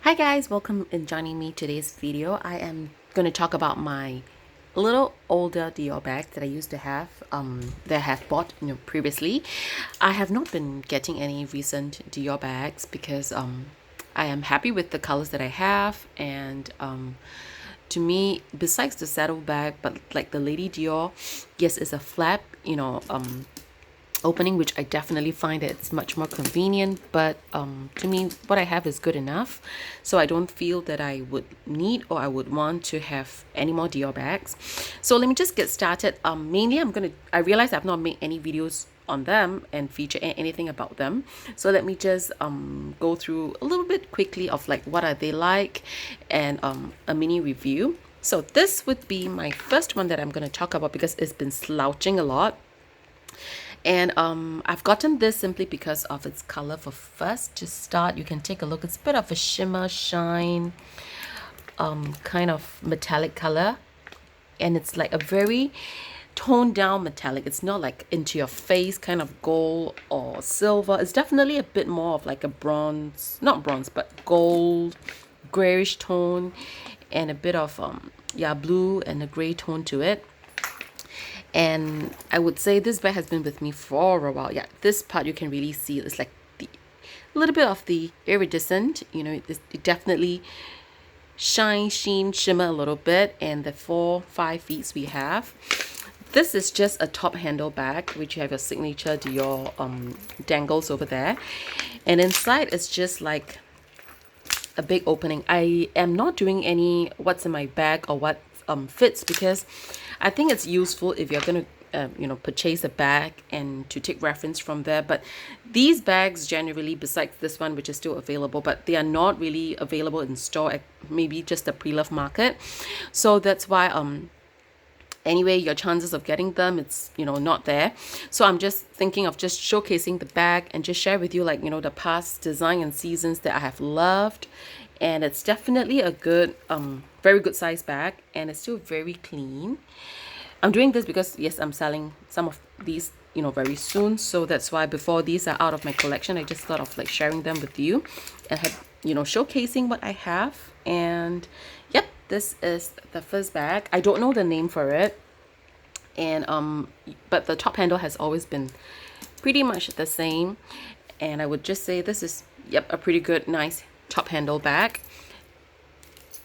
Hi guys, welcome in joining me today's video. I am going to talk about my little older Dior bag that I used to have, that I have bought previously. I have not been getting any recent Dior bags because I am happy with the colors that I have, and to me, besides the saddle bag, but like the Lady Dior, yes, it's a flap, opening, which I definitely find that it's much more convenient, but to me what I have is good enough, so I don't feel that I would need or I would want to have any more Dior bags. So let me just get started. Mainly I realize I've not made any videos on them and feature anything about them, so let me just go through a little bit quickly of like what are they like, and a mini review. So this would be my first one that I'm going to talk about because it's been slouching a lot. And I've gotten this simply because of its color. For first to start, you can take a look. It's a bit of a shimmer shine kind of metallic color, and it's like a very toned down metallic. It's not like into your face kind of gold or silver. It's definitely a bit more of like a bronze, not bronze, but gold grayish tone, and a bit of blue and a gray tone to it. And I would say this bag has been with me for a while. Yeah, this part you can really see it's like the little bit of the iridescent, it definitely sheen, shimmer a little bit. And the 4-5 feet we have. This is just a top handle bag, which you have your signature Dior dangles over there. And inside it's just like a big opening. I am not doing any what's in my bag or what fits, because I think it's useful if you're going to purchase a bag and to take reference from there. But these bags generally, besides this one which is still available, but they are not really available in store at maybe just the pre-loved market. So that's why anyway, your chances of getting them, it's not there. So I'm just thinking of just showcasing the bag and just share with you like the past design and seasons that I have loved. And it's definitely a good very good size bag, and it's still very clean. I'm doing this because yes, I'm selling some of these very soon, so that's why before these are out of my collection, I just thought of like sharing them with you and have showcasing what I have. And yep, this is the first bag. I don't know the name for it, and but the top handle has always been pretty much the same, and I would just say this is a pretty good nice top handle bag.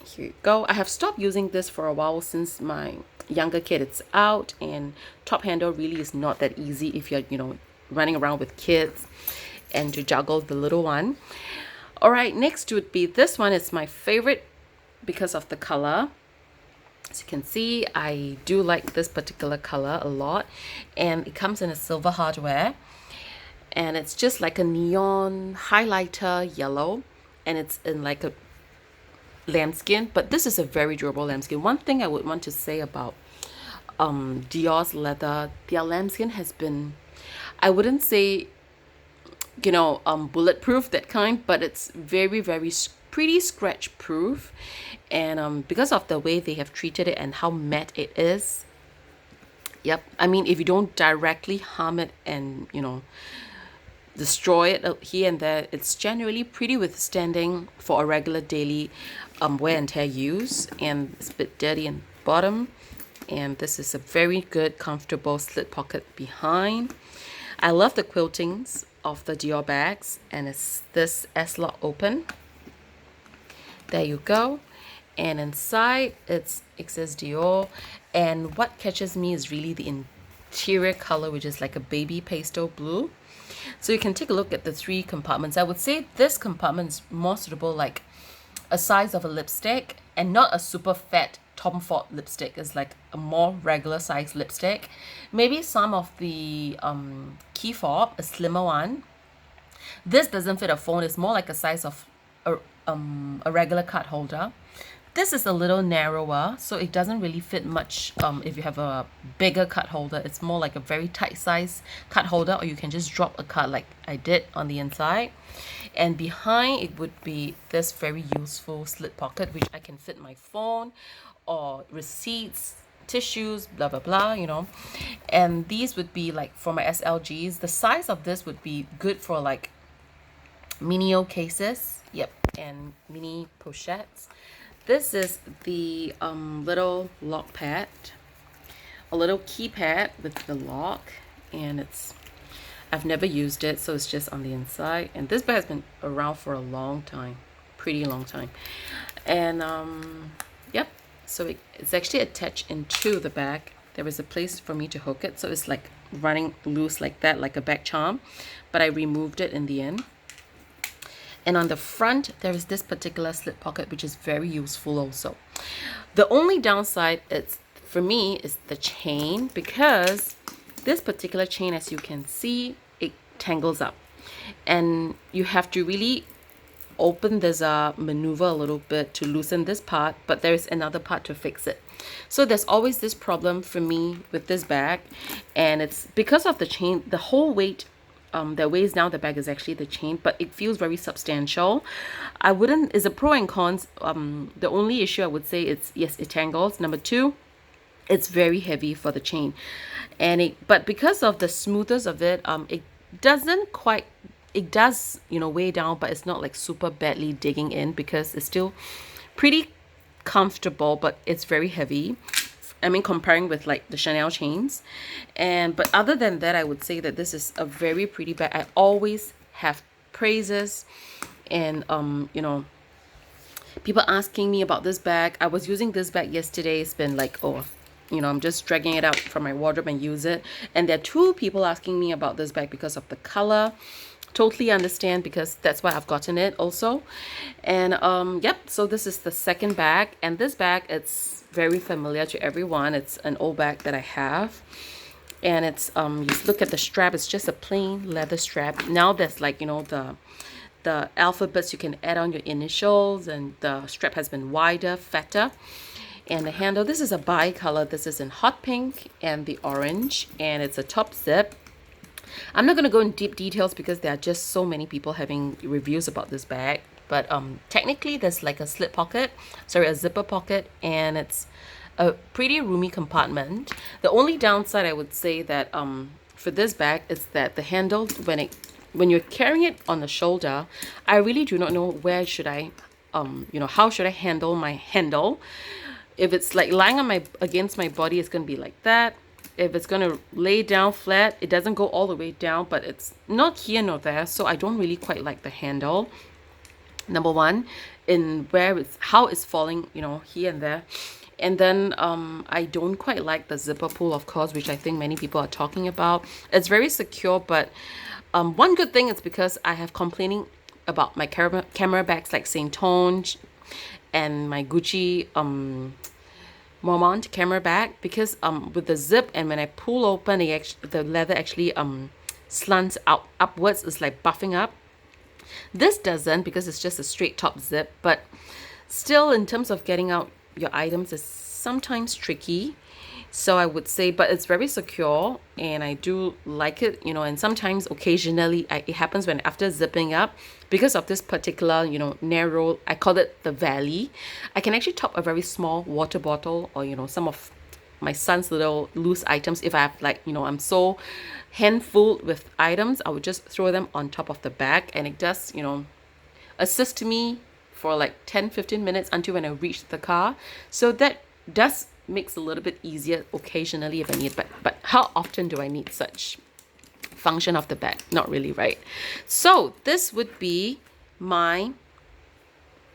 Here you go. I have stopped using this for a while since my younger kid is out, and top handle really is not that easy if you're running around with kids and to juggle the little one. All right, next would be this one. Is my favorite because of the color. As you can see, I do like this particular color a lot, and it comes in a silver hardware, and it's just like a neon highlighter yellow, and it's in like a lambskin, but this is a very durable lambskin. One thing I would want to say about Dior's leather, their lambskin has been, I wouldn't say bulletproof that kind, but it's very pretty scratch proof. And because of the way they have treated it and how matte it is, yep, I mean, if you don't directly harm it and destroy it here and there, it's generally pretty withstanding for a regular daily wear and tear use. And it's a bit dirty in bottom, and this is a very good comfortable slit pocket behind. I love the quiltings of the Dior bags, and it's this S-lock open. There you go. And inside it says Dior, and what catches me is really the interior color, which is like a baby pastel blue. So you can take a look at the 3 compartments. I would say this compartment is more suitable like a size of a lipstick, and not a super fat Tom Ford lipstick. It's like a more regular size lipstick. Maybe some of the key fob, a slimmer one. This doesn't fit a phone. It's more like a size of a regular card holder. This is a little narrower, so it doesn't really fit much if you have a bigger card holder. It's more like a very tight size card holder, or you can just drop a card like I did on the inside. And behind it would be this very useful slit pocket, which I can fit my phone or receipts, tissues, blah blah blah. And these would be like for my SLGs. The size of this would be good for like mini cases. Yep, and mini pochettes. This is the little lock pad, a little keypad with the lock, and I've never used it, so it's just on the inside. And this bag has been around for a long time, pretty long time. And yep, so it's actually attached into the bag. There is a place for me to hook it, so it's like running loose like that, like a bag charm, but I removed it in the end. And on the front, there is this particular slip pocket, which is very useful also. The only downside for me is the chain, because this particular chain, as you can see, it tangles up, and you have to really open this maneuver a little bit to loosen this part, but there is another part to fix it. So there's always this problem for me with this bag, and it's because of the chain. The whole weight that weighs down the bag is actually the chain, but it feels very substantial. I wouldn't, is a pro and cons. The only issue I would say is, yes, it tangles. Number two, it's very heavy for the chain, and but because of the smoothness of it, it doesn't quite, it does, you know, weigh down, but it's not like super badly digging in, because it's still pretty comfortable, but it's very heavy. I mean, comparing with like the Chanel chains. And but other than that, I would say that this is a very pretty bag. I always have praises, and you know, people asking me about this bag. I was using this bag yesterday. It's been like, oh, you know, I'm just dragging it out from my wardrobe and use it. And there are two people asking me about this bag because of the color. Totally understand, because that's why I've gotten it also. And yep, so this is the second bag, and this bag, it's very familiar to everyone. It's an old bag that I have, and it's you look at the strap, it's just a plain leather strap. Now there's like, you know, the alphabets, you can add on your initials, and the strap has been wider, fatter. And the handle, this is a bi-color. This is in hot pink and the orange, and it's a top zip. I'm not going to go in deep details because there are just so many people having reviews about this bag. But technically, there's like a slip pocket, sorry, a zipper pocket, and it's a pretty roomy compartment. The only downside I would say that for this bag is that the handle, when you're carrying it on the shoulder, I really do not know where should I, you know, how should I handle my handle. If it's like lying on against my body, it's going to be like that. If it's going to lay down flat, it doesn't go all the way down, but it's not here nor there, so I don't really quite like the handle. Number one, in how it's falling, you know, here and there. And then I don't quite like the zipper pull, of course, which I think many people are talking about. It's very secure, but one good thing is because I have complaining about my camera bags like Saint Tonge and my Gucci Momont camera bag, because with the zip, and when I pull open, the leather actually slants out upwards. It's like buffing up. This doesn't, because it's just a straight top zip, but still, in terms of getting out your items, is sometimes tricky. So I would say, but it's very secure, and I do like it, you know. And sometimes, occasionally, it happens when after zipping up, because of this particular, you know, narrow, I call it the valley, I can actually top a very small water bottle, or, you know, some of my son's little loose items. If I have, like, you know, I'm so handful with items, I would just throw them on top of the bag, and it does, you know, assist me for like 10-15 minutes until when I reach the car. So that does makes a little bit easier occasionally if I need, but how often do I need such function of the bag? Not really, right? So this would be my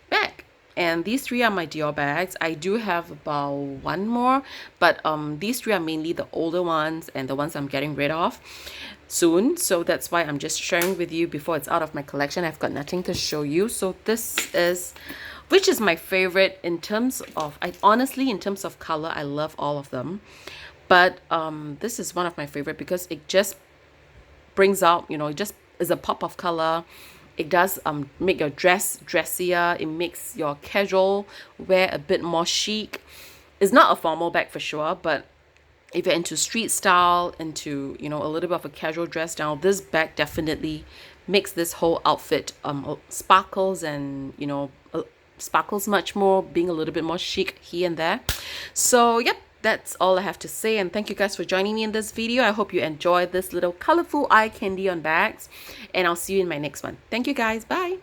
bag, and these three are my Dior bags. I do have about one more, but these three are mainly the older ones and the ones I'm getting rid of soon, so that's why I'm just sharing with you before it's out of my collection. I've got nothing to show you. So this is, which is my favorite in terms of, honestly, in terms of color, I love all of them. But this is one of my favorite because it just brings out, you know, it just is a pop of color. It does make your dress dressier. It makes your casual wear a bit more chic. It's not a formal bag for sure, but if you're into street style, into, you know, a little bit of a casual dress down, this bag definitely makes this whole outfit sparkles, and, you know, sparkles much more, being a little bit more chic here and there. So yep, that's all I have to say, and thank you guys for joining me in this video. I hope you enjoyed this little colorful eye candy on bags, and I'll see you in my next one. Thank you guys. Bye.